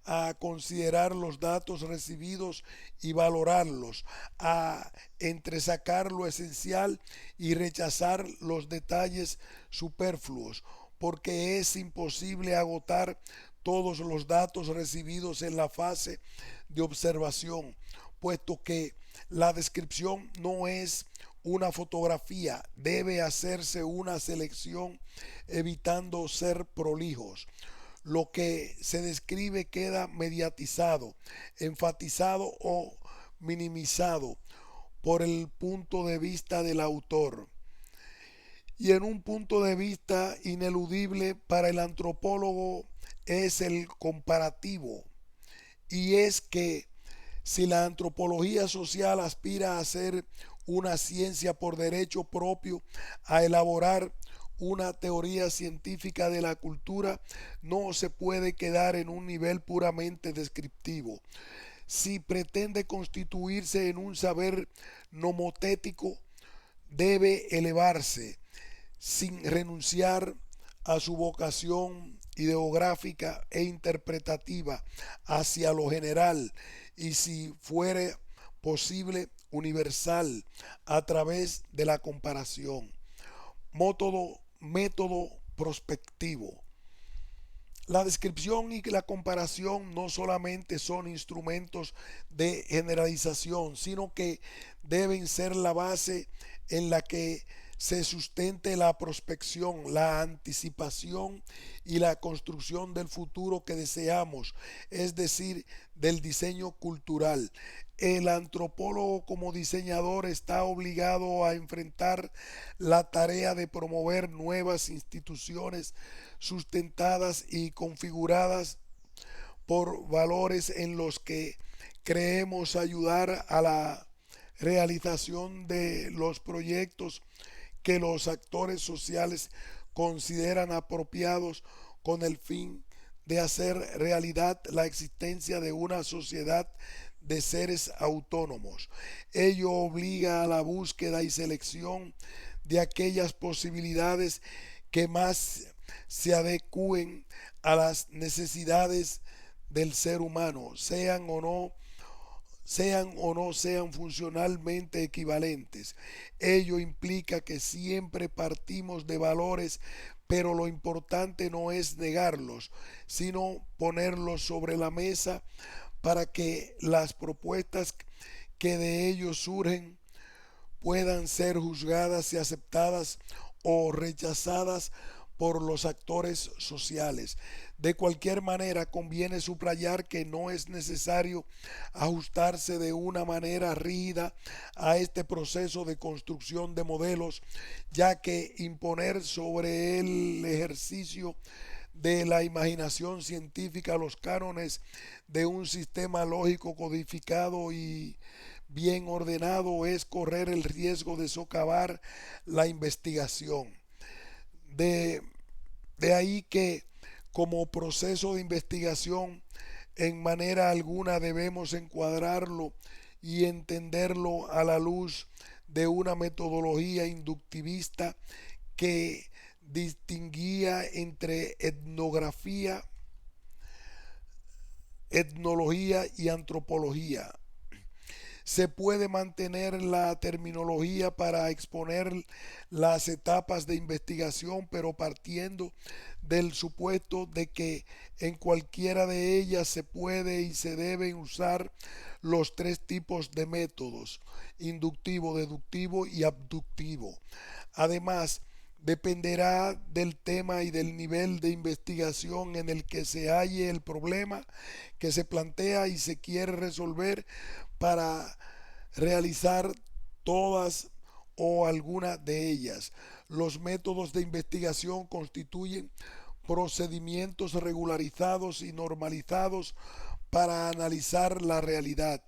a considerar los datos recibidos y valorarlos, a entresacar lo esencial y rechazar los detalles superfluos, porque es imposible agotar todos los datos recibidos en la fase de observación, puesto que la descripción no es una fotografía, debe hacerse una selección evitando ser prolijos. Lo que se describe queda mediatizado, enfatizado o minimizado por el punto de vista del autor. Y en un punto de vista ineludible para el antropólogo es el comparativo, y es que si la antropología social aspira a ser una ciencia por derecho propio, a elaborar una teoría científica de la cultura, no se puede quedar en un nivel puramente descriptivo. Si pretende constituirse en un saber nomotético, debe elevarse sin renunciar a su vocación ideográfica e interpretativa hacia lo general, y si fuere posible universal a través de la comparación. Método prospectivo. La descripción y la comparación no solamente son instrumentos de generalización, sino que deben ser la base en la que se sustente la prospección, la anticipación y la construcción del futuro que deseamos, es decir, del diseño cultural. El antropólogo como diseñador está obligado a enfrentar la tarea de promover nuevas instituciones sustentadas y configuradas por valores en los que creemos ayudar a la realización de los proyectos que los actores sociales consideran apropiados con el fin de hacer realidad la existencia de una sociedad de seres autónomos. Ello obliga a la búsqueda y selección de aquellas posibilidades que más se adecúen a las necesidades del ser humano, sean funcionalmente equivalentes. Ello implica que siempre partimos de valores, pero lo importante no es negarlos, sino ponerlos sobre la mesa para que las propuestas que de ellos surgen puedan ser juzgadas y aceptadas o rechazadas por los actores sociales. De cualquier manera, conviene subrayar que no es necesario ajustarse de una manera rígida a este proceso de construcción de modelos, ya que imponer sobre el ejercicio de la imaginación científica los cánones de un sistema lógico codificado y bien ordenado es correr el riesgo de socavar la investigación. De, de ahí que como proceso de investigación en manera alguna debemos encuadrarlo y entenderlo a la luz de una metodología inductivista que distinguía entre etnología y antropología. Se puede mantener la terminología para exponer las etapas de investigación, pero partiendo del supuesto de que en cualquiera de ellas se puede y se deben usar los tres tipos de métodos: inductivo, deductivo y abductivo. Además, dependerá del tema y del nivel de investigación en el que se halle el problema que se plantea y se quiere resolver para realizar todas o alguna de ellas. Los métodos de investigación constituyen procedimientos regularizados y normalizados para analizar la realidad.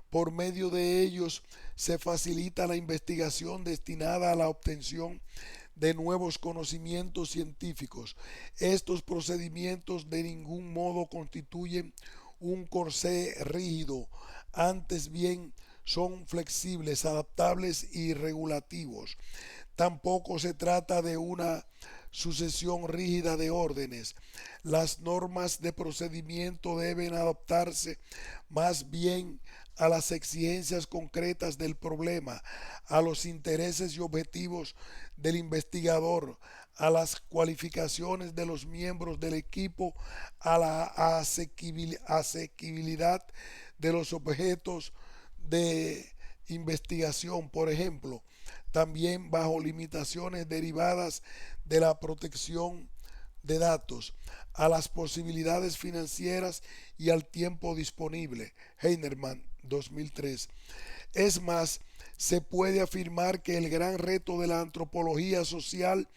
Por medio de ellos se facilita la investigación destinada a la obtención de nuevos conocimientos científicos. Estos procedimientos de ningún modo constituyen un corsé rígido, antes bien son flexibles, adaptables y regulativos. Tampoco se trata de una sucesión rígida de órdenes. Las normas de procedimiento deben adaptarse más bien a las exigencias concretas del problema, a los intereses y objetivos del investigador, a las cualificaciones de los miembros del equipo, a la asequibilidad de los objetos de investigación, por ejemplo, también bajo limitaciones derivadas de la protección de datos, a las posibilidades financieras y al tiempo disponible. Heinerman, 2003. Es más, se puede afirmar que el gran reto de la antropología social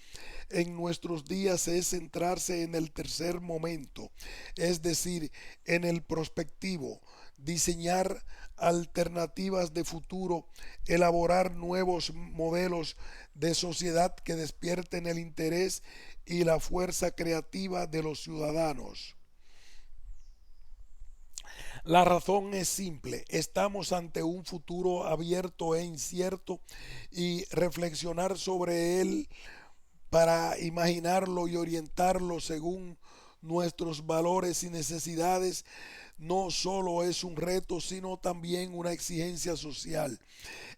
en nuestros días es centrarse en el tercer momento, es decir, en el prospectivo, diseñar alternativas de futuro, elaborar nuevos modelos de sociedad que despierten el interés y la fuerza creativa de los ciudadanos. La razón es simple: estamos ante un futuro abierto e incierto, y reflexionar sobre él para imaginarlo y orientarlo según nuestros valores y necesidades no solo es un reto, sino también una exigencia social.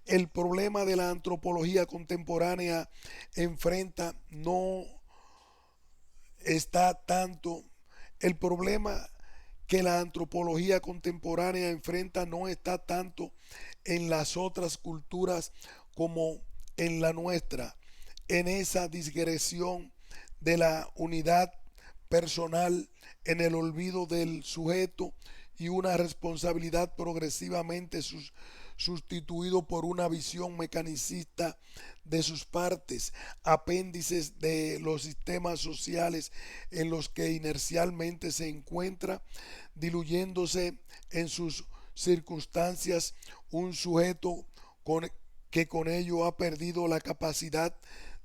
El problema de la antropología contemporánea enfrenta no está tanto, el problema que la antropología contemporánea enfrenta no está tanto en las otras culturas como en la nuestra, en esa digresión de la unidad personal, en el olvido del sujeto y una responsabilidad progresivamente sustituido por una visión mecanicista de sus partes, apéndices de los sistemas sociales en los que inercialmente se encuentra, diluyéndose en sus circunstancias un sujeto que con ello ha perdido la capacidad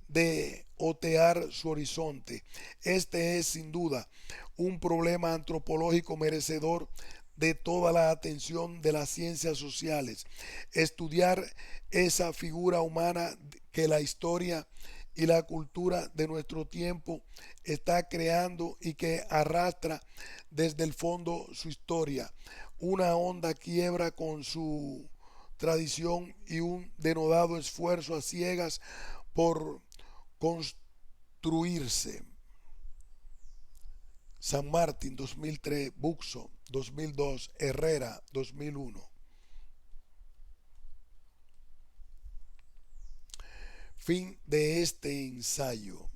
de otear su horizonte. Este es sin duda un problema antropológico merecedor de toda la atención de las ciencias sociales. Estudiar esa figura humana que la historia y la cultura de nuestro tiempo está creando y que arrastra desde el fondo su historia. Una honda quiebra con su tradición y un denodado esfuerzo a ciegas por construirse. San Martín, 2003, Buxo, 2002, Herrera, 2001. Fin de este ensayo.